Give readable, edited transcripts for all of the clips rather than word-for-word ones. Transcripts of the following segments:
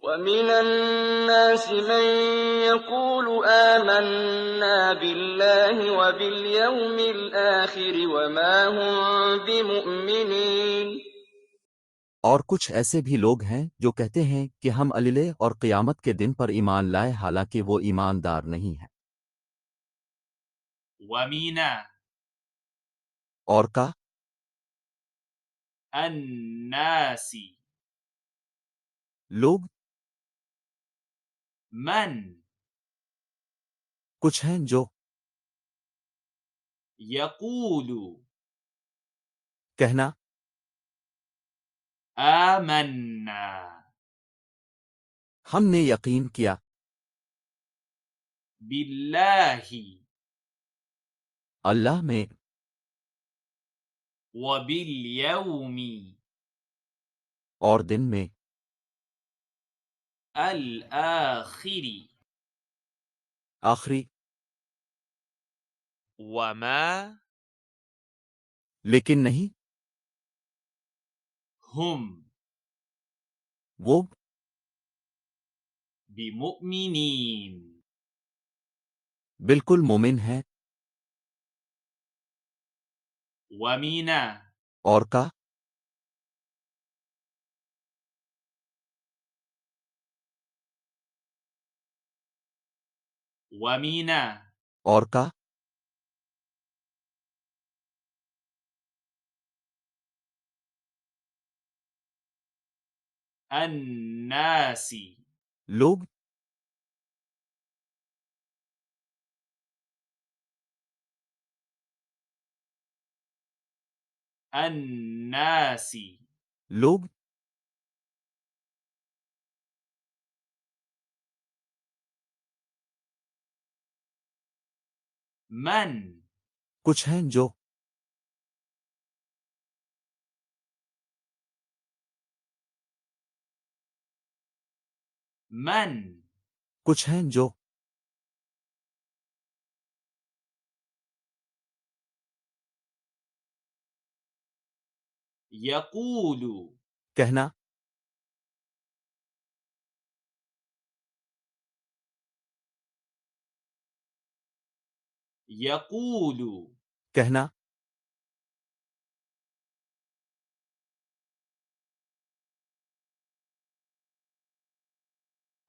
وَمِنَ النَّاسِ مَن يَقُولُ آمَنَّا بِاللَّهِ وَبِالْيَوْمِ الْآخِرِ وَمَا هُم بِمُؤْمِنِينَ। और कुछ ऐसे भी लोग हैं जो कहते हैं कि हम अल्लाह और क़यामत के दिन पर ईमान लाए, हालांकि वो ईमानदार नहीं है। ومن और का الناس लोग من कुछ हैं जो يقول कहना آمنا हमने यकीन किया بالله अल्लाह में وباليوم और दिन में الآخر आखिरी, وما लेकिन नहीं هم वो بمؤمنين बिल्कुल मोमिन है। ومن और का ومن और का الناس लोग الناس लोग من कुछ हैं जो من कुछ हैं जो يقول कहना يقول कहना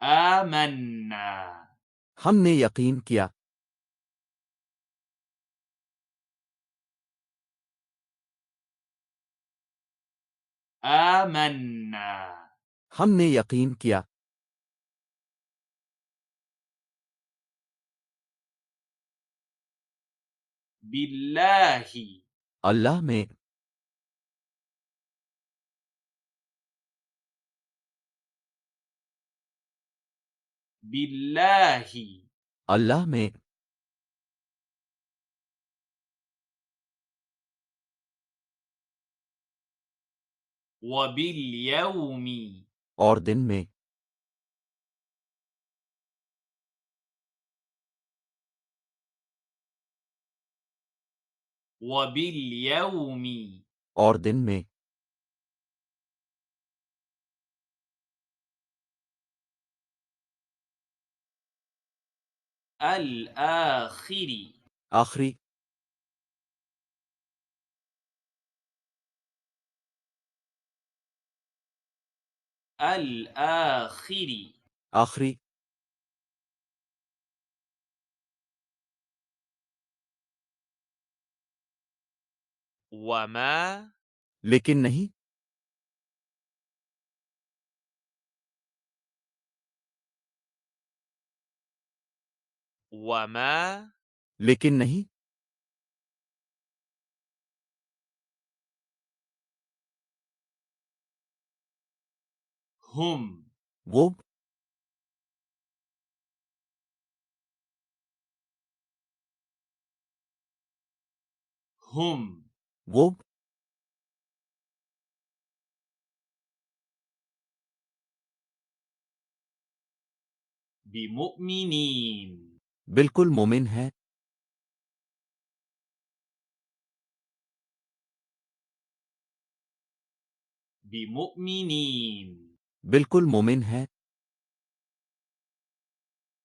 آمنا हमने यकीन किया آمنا हमने यकीन किया بالله अल्लाह में بالله अल्लाह में وباليوم और दिन में وباليوم और दिन में الآخر आखिरी, الآخر आखिरी, وما लेकिन नहीं وما लेकिन नहीं هم वो هم वो بمؤمنين बिल्कुल मोमिन है। بمؤمنين बिल्कुल मोमिन है।